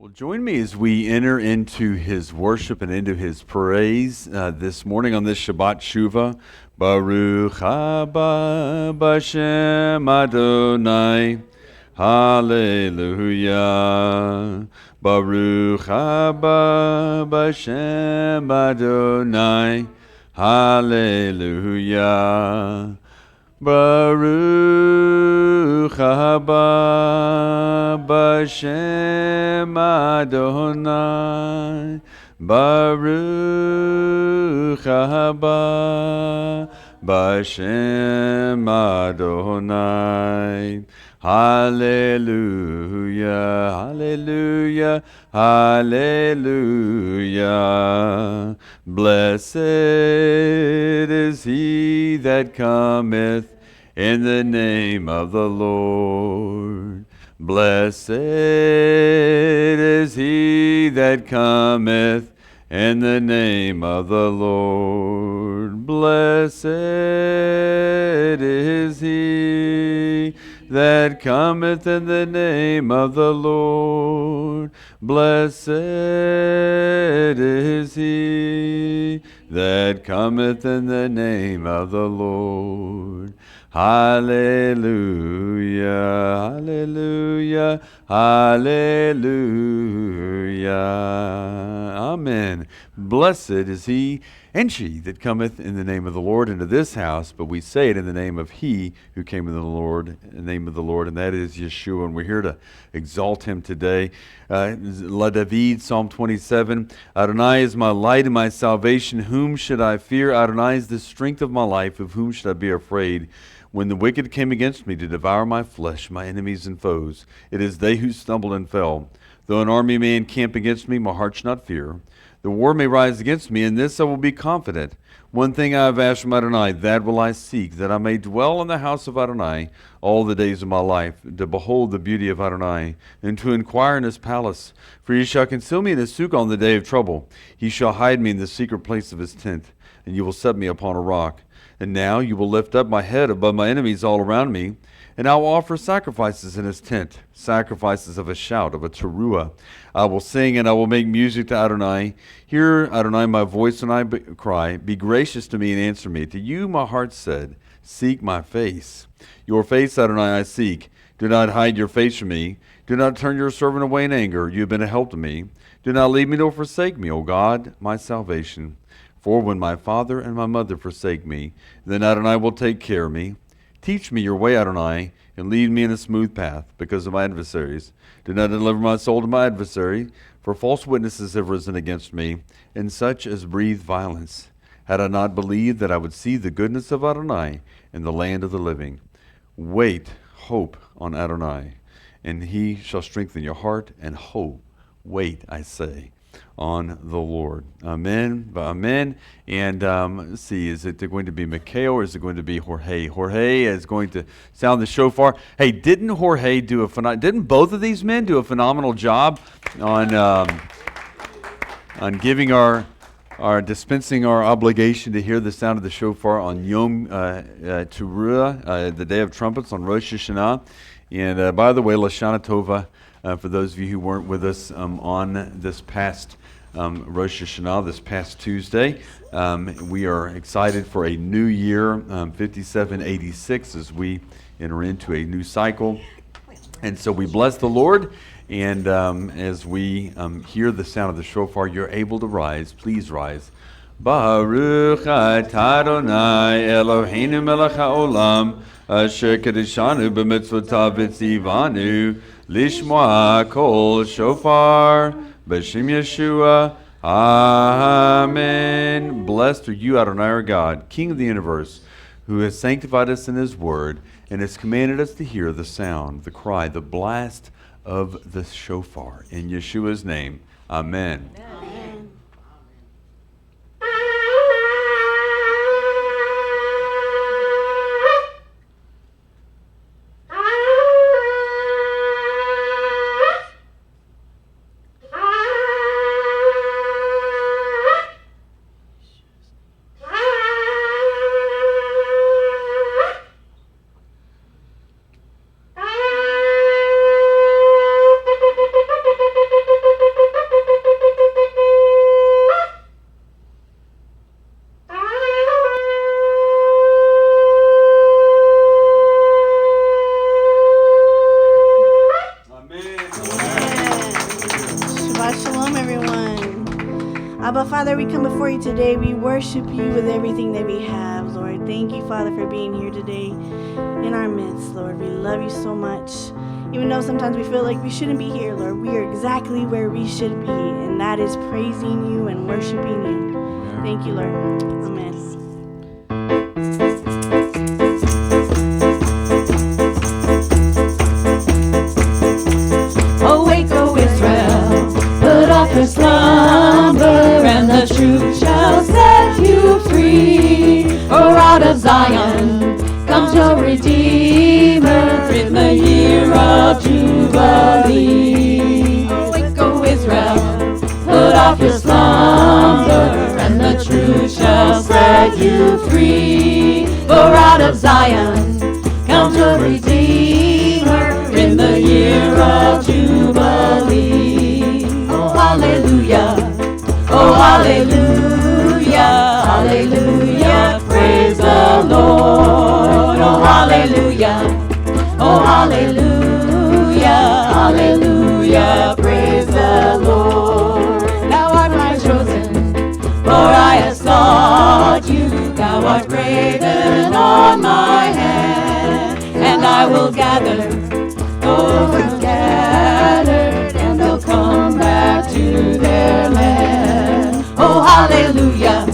Well, join me as we enter into his worship and into his praise this morning on this Shabbat Shuvah. Baruch haba b'Shem Adonai. Hallelujah. Baruch haba b'Shem Adonai. Hallelujah. Baruch haba b'Shem Adonai. Baruch haba b'Shem Adonai. Hallelujah, hallelujah, hallelujah. Blessed is he that cometh in the name of the Lord. Blessed is he that cometh in the name of the Lord. Blessed is he that cometh in the name of the Lord. Blessed is he that cometh in the name of the Lord. Hallelujah, hallelujah, hallelujah. Amen. Blessed is he and she that cometh in the name of the Lord into this house, but we say it in the name of he who came in the name of the Lord, and that is Yeshua, and we're here to exalt him today. La David, Psalm 27, Adonai is my light and my salvation, whom should I fear? Adonai is the strength of my life, of whom should I be afraid? When the wicked came against me to devour my flesh, my enemies and foes, it is they who stumbled and fell. Though an army may encamp against me, my heart shall not fear. The war may rise against me, in this I will be confident. One thing I have asked from Adonai, that will I seek, that I may dwell in the house of Adonai all the days of my life, to behold the beauty of Adonai, and to inquire in his palace. For he shall conceal me in his sukkah on the day of trouble. He shall hide me in the secret place of his tent, and you will set me upon a rock. And now you will lift up my head above my enemies all around me, and I will offer sacrifices in his tent, sacrifices of a shout, of a teruah. I will sing and I will make music to Adonai. Hear, Adonai, my voice when I cry. Be gracious to me and answer me. To you my heart said, seek my face. Your face, Adonai, I seek. Do not hide your face from me. Do not turn your servant away in anger. You have been a help to me. Do not leave me nor forsake me, O God, my salvation. For when my father and my mother forsake me, then Adonai will take care of me. Teach me your way, Adonai, and lead me in a smooth path because of my adversaries. Do not deliver my soul to my adversary, for false witnesses have risen against me, and such as breathe violence. Had I not believed that I would see the goodness of Adonai in the land of the living. Wait, hope on Adonai, and he shall strengthen your heart, and hope, wait, I say, on the Lord. Amen. Amen. And let's see, is it going to be Mikhail or is it going to be Jorge? Jorge is going to sound the shofar. Hey, didn't both of these men do a phenomenal job on giving our dispensing our obligation to hear the sound of the shofar on Yom Teruah, the Day of Trumpets on Rosh Hashanah? And by the way, Lashana Tova, for those of you who weren't with us on this past Rosh Hashanah, this past Tuesday, we are excited for a new year, 5786, as we enter into a new cycle. And so we bless the Lord, and as we hear the sound of the shofar, you're able to rise. Please rise. Baruch atah Adonai Eloheinu melech haolam asher kedeshanu b'mitzvotav v'tzivanu lishmoa kol shofar b'shem Yeshua. Amen. Blessed are you, Adonai our God, King of the universe, who has sanctified us in his word and has commanded us to hear the sound, the cry, the blast of the shofar. In Yeshua's name, amen. Amen. Abba, Father, we come before you today. We worship you with everything that we have, Lord. Thank you, Father, for being here today in our midst, Lord. We love you so much. Even though sometimes we feel like we shouldn't be here, Lord, we are exactly where we should be, and that is praising you and worshiping you. Thank you, Lord. Amen. Awake, O Israel, put off your slumber, and the truth shall set you free. For out of Zion comes your Redeemer in the year of Jubilee. Awake, O Israel, put off your slumber, and the truth shall set you free. For out of Zion comes your Redeemer in the year of Jubilee. Oh, hallelujah. Oh, hallelujah. Hallelujah. Praise the Lord. Oh, hallelujah. Oh, hallelujah. Hallelujah. Praise the Lord. Thou art my chosen, for I have sought you. Thou art graven on my hand, and I will gather those who scattered, and they'll come back to their land. Oh, hallelujah.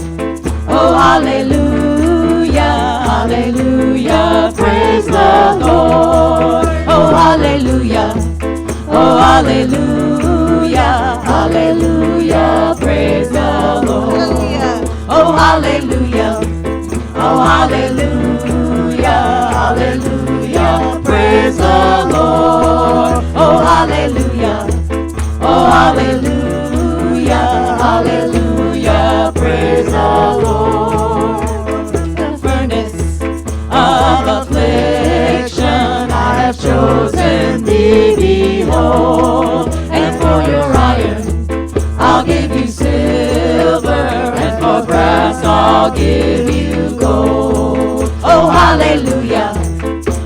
Oh, hallelujah. Hallelujah. Praise the Lord. Oh, hallelujah. Oh, hallelujah. Hallelujah. Praise the Lord. Oh, hallelujah. Oh, hallelujah. Hallelujah. Praise the Lord. Oh, hallelujah. Oh, hallelujah. Hallelujah. Praise the Lord. The furnace of affliction I have chosen thee, behold. And for your iron I'll give you silver, and for brass I'll give you gold. Oh, hallelujah.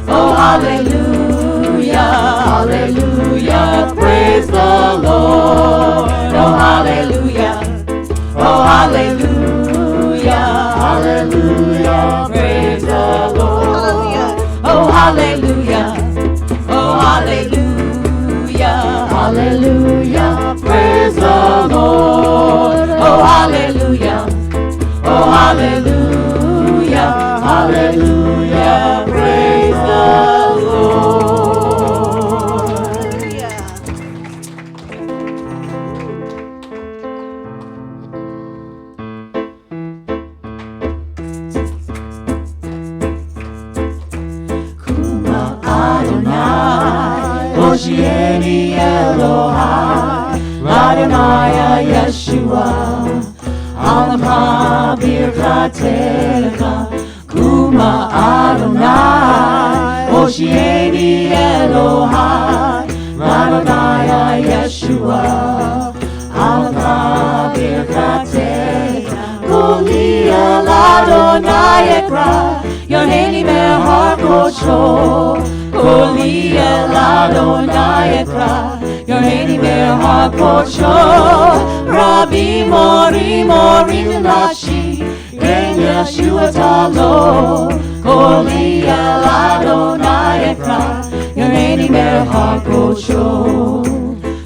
Oh, hallelujah. Hallelujah. Praise the Lord. Oh, hallelujah. Oh, hallelujah. Hallelujah. Praise the Lord. Oh, hallelujah. Oh, hallelujah. Hallelujah. Praise the Lord. Oh, hallelujah. Oh, hallelujah. Hallelujah. Praise the Lord. Kuma Adonai, Hoshieni Elohai, Adonai Yeshua, Alama Birkatecha. Kuma Adonai, Hoshieni Elohai, Adonai Yeshua, Alama Birkatecha. Koli El Adonai Ekra, Yoneni Mehar Kosho. Koli El Adonai Ekra, Yoneni Mehar Kosho. Rabbi Mori Mori Milashi, Ken Yeshua Talo. Koli El Adonai Ekra, Yoneni Mehar Kosho.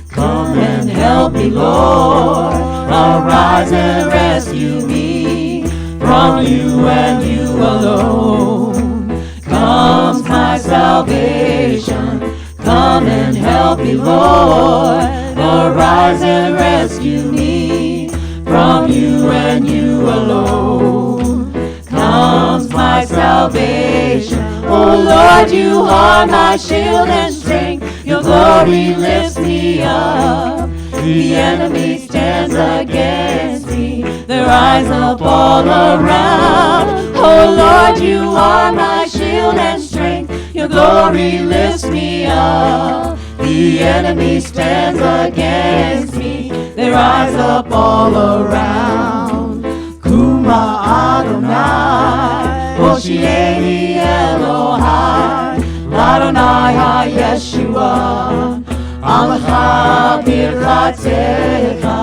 Come and help me, Lord. Arise and rescue me from you and you alone. Comes my salvation. Come and help me, Lord. Arise and rescue me from you and you alone. Comes my salvation. Oh Lord, you are my shield and strength. Your glory lifts me up. The enemy stands against me. They rise up all around. Oh Lord, you are my shield and strength. Your glory lifts me up. The enemy stands against me. They rise up all around. Kuma Adonai, Hoshieni Elohai, Adonai HaYeshua, Alcha Birkatecha.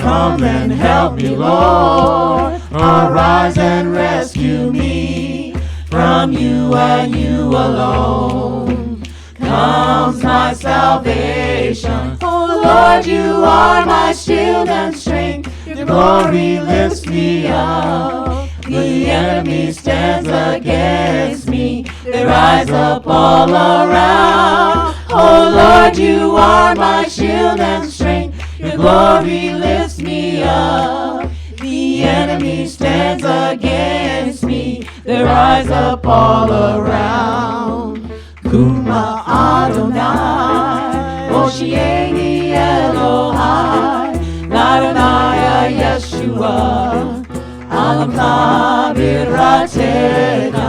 Come and help me, Lord. Arise and rescue me. From you and you alone comes my salvation. Oh Lord, you are my shield and strength. Your glory lifts me up. The enemy stands against me. They rise up all around. Oh Lord, you are my shield and strength. Your glory lifts me up. The enemy stands against me. They rise up all around. Kuma Adonai, Oshieni Elohai, Adonai Yeshua, Alam Biratena.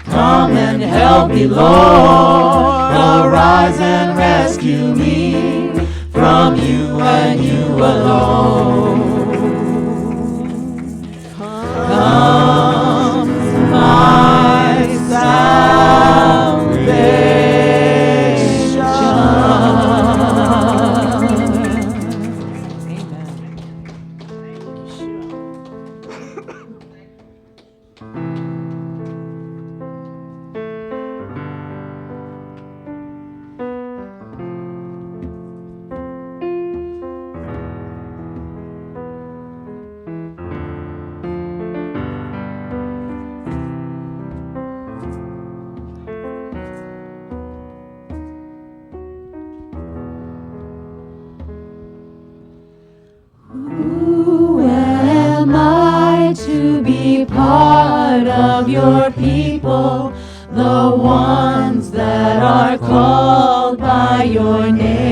Come and help me, Lord. Arise and rescue me. From you and you alone comes my salvation. Amen. Who am I to be part of your people, the ones that are called by your name?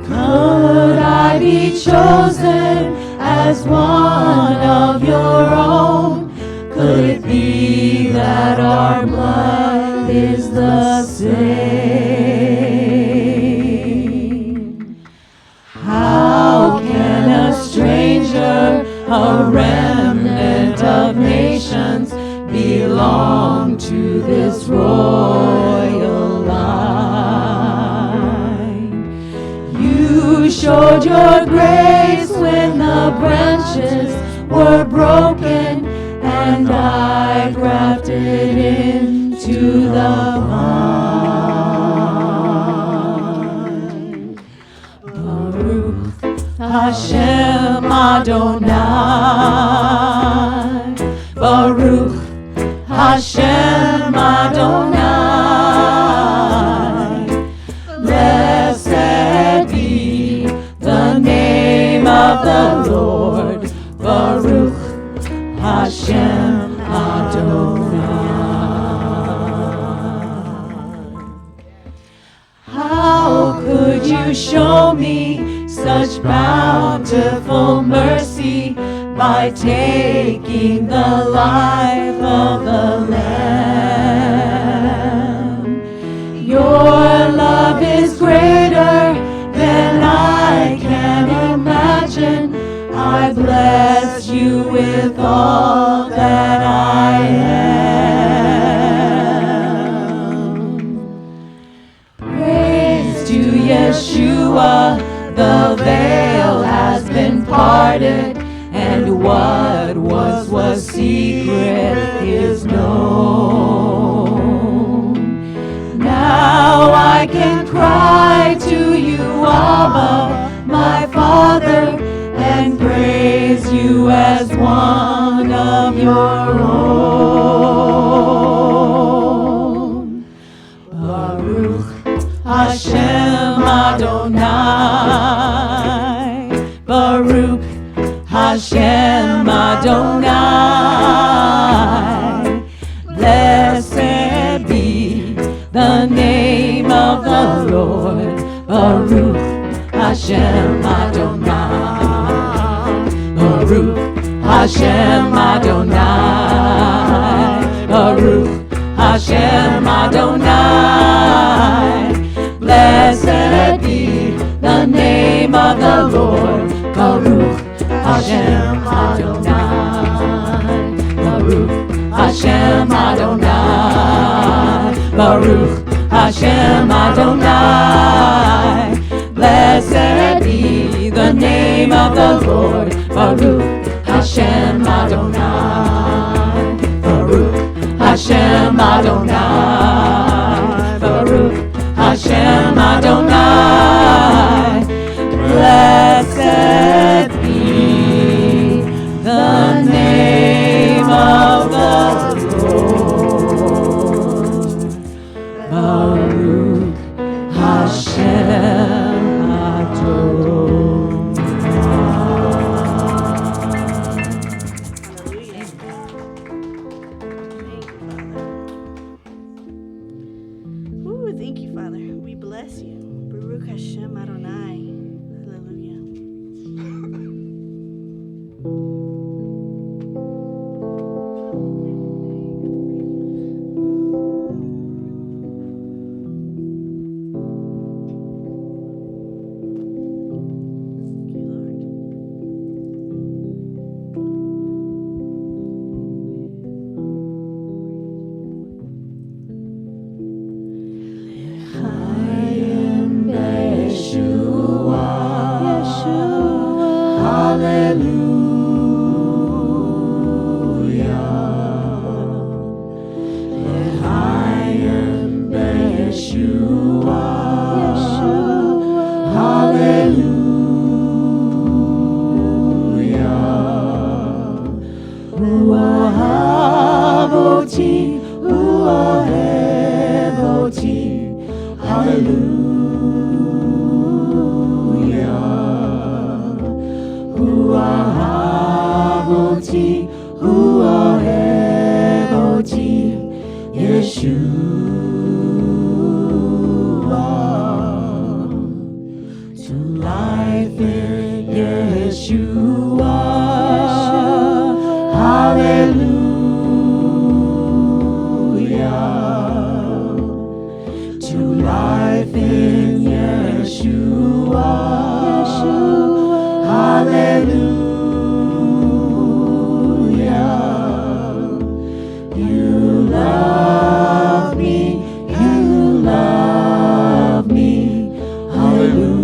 Could I be chosen as one of your own? Could it be that our blood is the same? How can a stranger, a remnant of nations, belong to this royal line? You showed your grace when the branches were broken, and I grafted into the vine. Baruch Hashem Adonai, Baruch Hashem Adonai. Blessed be the name of the Lord, Baruch Hashem Adonai. How could you show me such bountiful mercy by taking the life of the Lamb? Your love is greater than I can imagine. I bless you with all that I am. Praise to Yeshua, the veil has been parted, and what was secret is known. Now I can cry to you, Abba, my Father, and praise you as one of your own. Baruch Hashem Adonai, Baruch Hashem Adonai. Blessed be the name of the Lord, Baruch Hashem Adonai. Baruch Hashem Adonai, Baruch Hashem Adonai. Blessed be the name of the Lord, Baruch Hashem Adonai, Baruch Hashem Adonai, Baruch Hashem Adonai. Blessed be Adonai, Baruch Hashem Adonai. Blessed be the name of the Lord. Baruch Hashem Adonai. Ooh, thank you, Father. We bless you. Baruch Hashem Adonai. Hallelujah. Thank you, Lord. Yeshua, hallelujah. L'chaim b'Yeshua, hallelujah. Hu ahav oti, hu ohev oti, hallelujah. Hu ahav oti, hu ohev oti, Yeshua. To life in Yeshua, hallelujah. To life in Yeshua, hallelujah. You love me, you love me, hallelujah.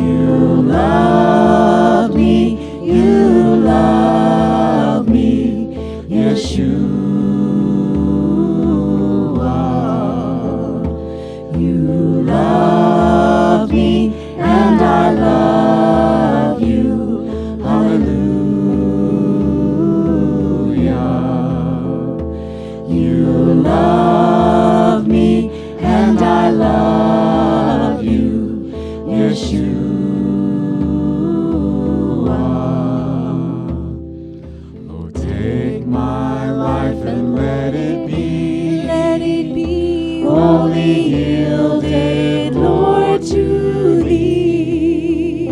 You love me, you love me, Yeshua. You love me, and I love you, hallelujah. You love me, and I love you, Yeshua. Oh, take my life and let it be wholly yielded, Lord, to thee.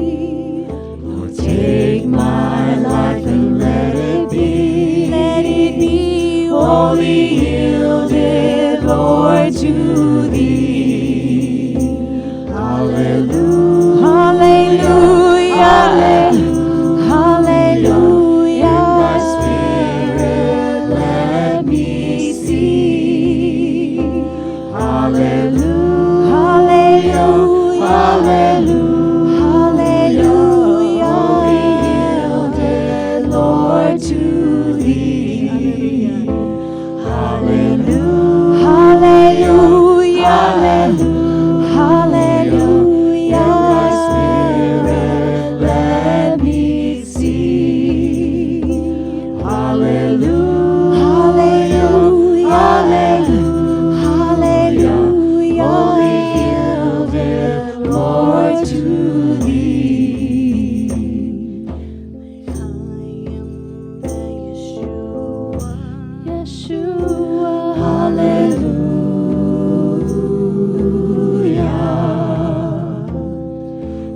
Lord, take my life and let it be wholly yielded, Lord, to thee. Hallelujah, hallelujah, hallelujah. In thy spirit let me see. Hallelujah, hallelujah, hallelujah, wholly yielded, Lord, to thee. Hallelujah, hallelujah, hallelujah. In thy spirit let me see. Hallelujah, hallelujah, hallelujah, wholly yielded, Lord, to thee. Yeshua. Hallelujah.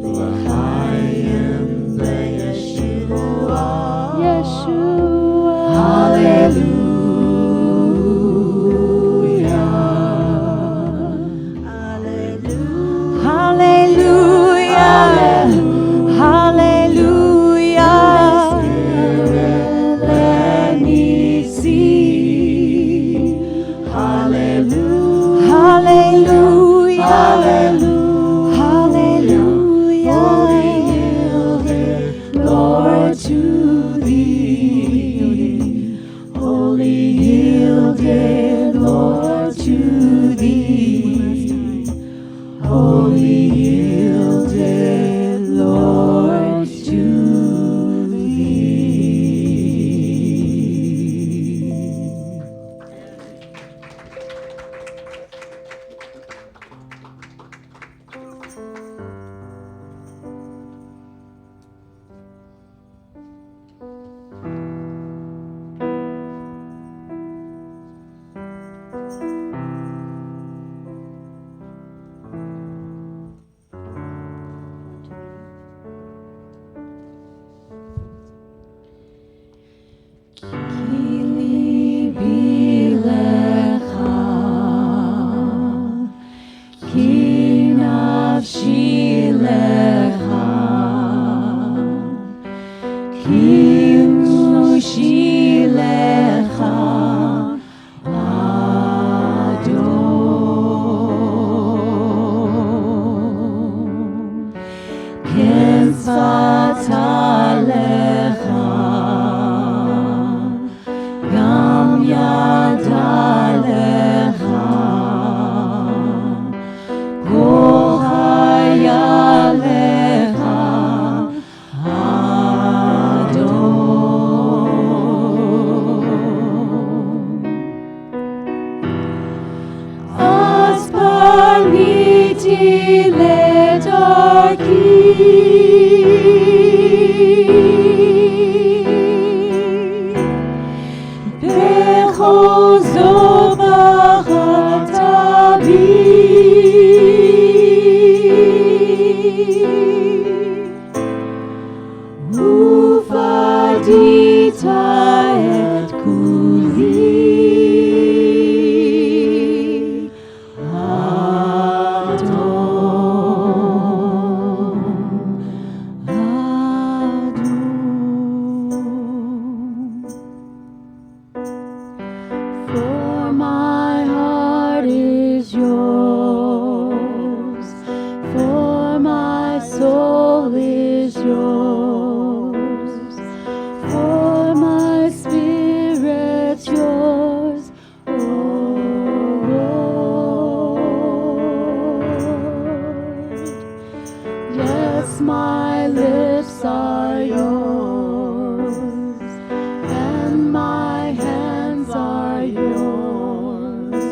L'chaim b'Yeshua. Hallelujah. Hallelujah. Hallelujah. Spirit, let me see. Hallelujah. Hallelujah. Hallelujah. Wholly yielded, Lord, to thee. to thee, wholly yielded, Lord, to thee. Kili bilecha, ki nafshi lecha, ki rushi lecha, Adon. Ken sfata lecha, Gam yadalecha, Kol hayalecha, Adon. Asparniti ledarki, Bechozo bachatabi, ufadita et kuli, Adon, Adon. For my heart is yours, for my soul is yours, for my spirit yours, O Lord. Yes, my lips are yours, and my hands are yours.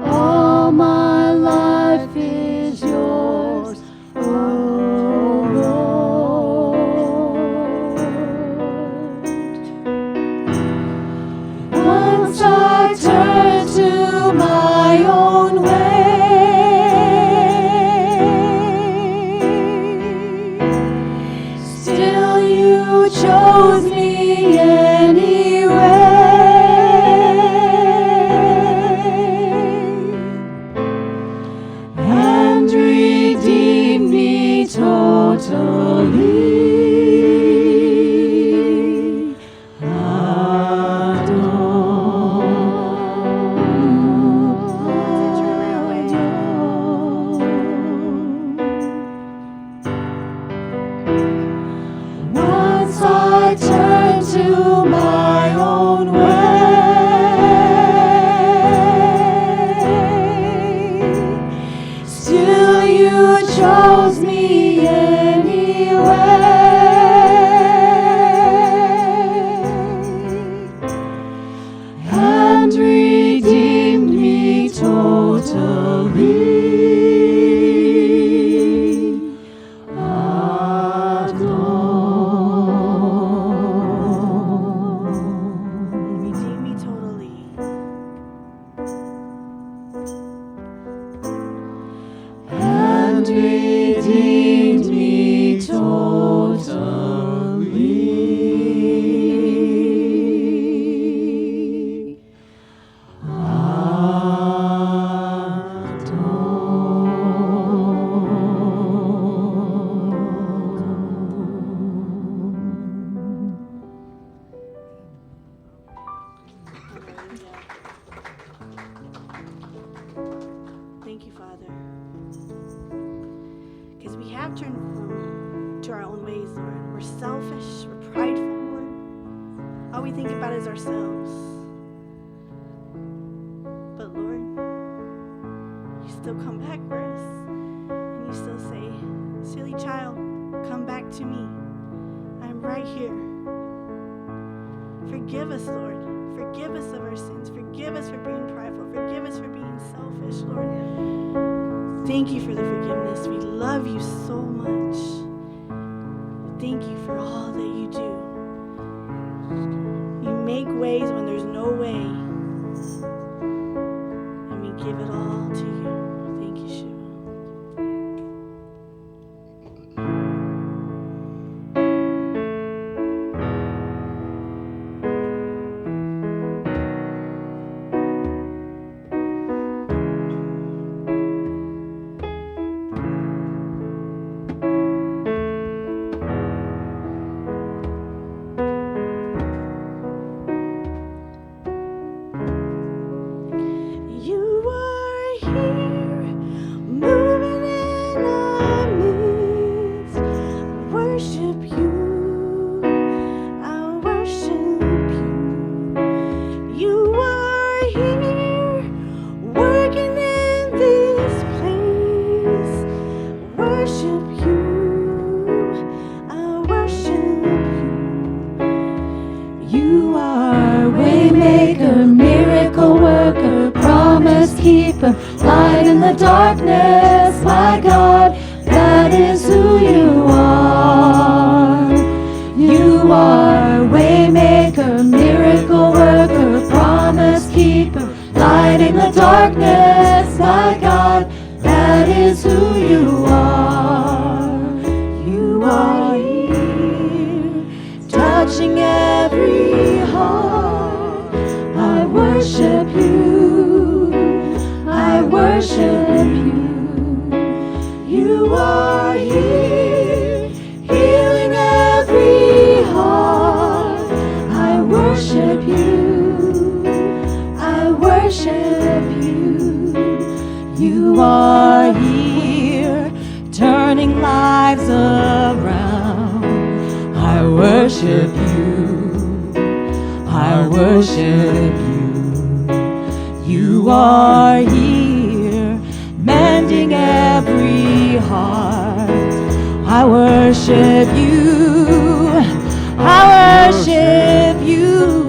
All my life is yours, O Lord. Once I turned to my own way, still you chose me anyway, and redeemed me totally. Once I turned to my own way, still you chose me anyway, and redeemed me totally. Redeem me totally. And redeemed me totally. Thank you, Father. Because we have turned to our own ways, Lord. We're selfish, we're prideful, Lord. All we think about is ourselves. But Lord, still come back for us. And you still say, silly child, come back to me. I'm right here. Forgive us, Lord. Forgive us of our sins. Forgive us for being prideful. Forgive us for being selfish, Lord. Thank you for the forgiveness. We love you so much. Thank you for all that you do. You make ways when there's no way. And we give it all to you. Thank you, Yeshua. Light in the darkness, my God, that is who you are. You are waymaker, miracle worker, promise keeper. Light in the darkness, my God, that is who you are. You are here, touching every heart. I worship you. I worship you. You are here, healing every heart. I worship you. I worship you. You are here, turning lives around. I worship you. I worship you. You are here, mending every heart. I worship you. I worship you.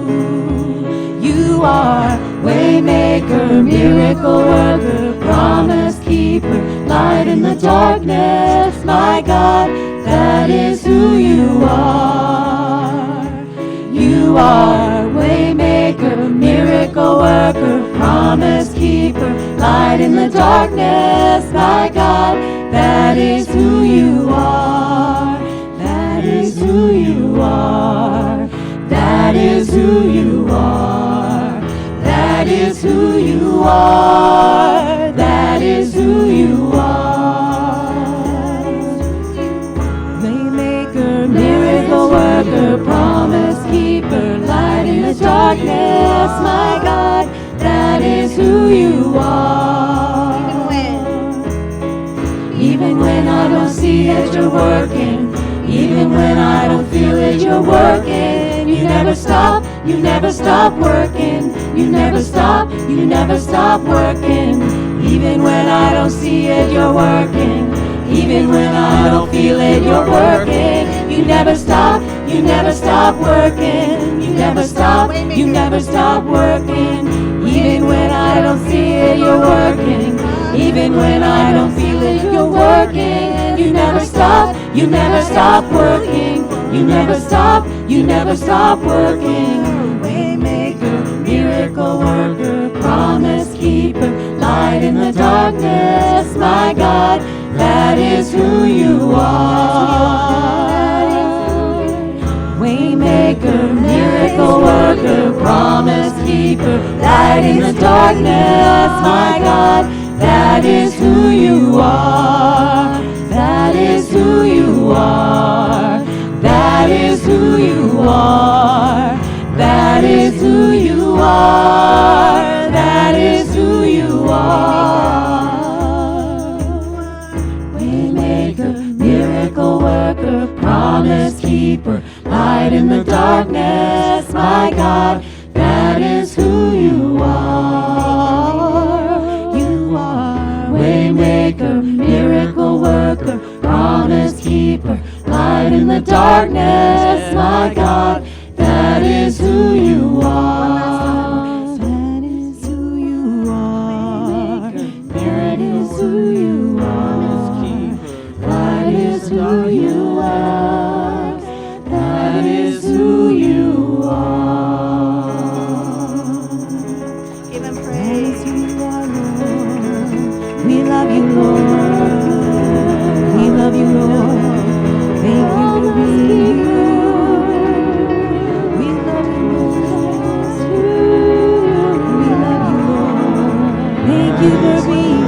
You are waymaker, miracle worker, promise keeper, light in the darkness. My God, that is who you are. You are waymaker, miracle worker, promise keeper, light in the darkness. My God, that is who you are. That is who you are. That is who you are. That is who you are. That is who you are. Waymaker, miracle worker, promise keeper, light in the darkness. My God, that is who you are. Even when I don't see it, you're working. Even when I don't feel it, you're working. You never stop, you never stop working. You never stop, you never stop working. Even when I don't see it, you're working. Even when I don't feel it, you're working. You never stop working. You never stop working. Even when I don't see it, you're working. Even when I don't feel it, you're working. You never stop working. You never stop working. Waymaker, miracle worker, promise keeper, light in the darkness. My God, that is who you are. Waymaker, miracle worker, promise keeper, light in the darkness. My God, that is who you are. That is who you are. That is who you are. That is who you are. That is who you are. Waymaker, miracle worker, promise keeper, light in the darkness. My God, that is who you are. You are light in the darkness, my God. That is who you are. That is who you are. That is who you are. That is who you are. That is who you are. Give him praise. We love you, Lord. We love you, Lord. Thank you for being here. We love you, Lord. We love you, Lord. Thank you for being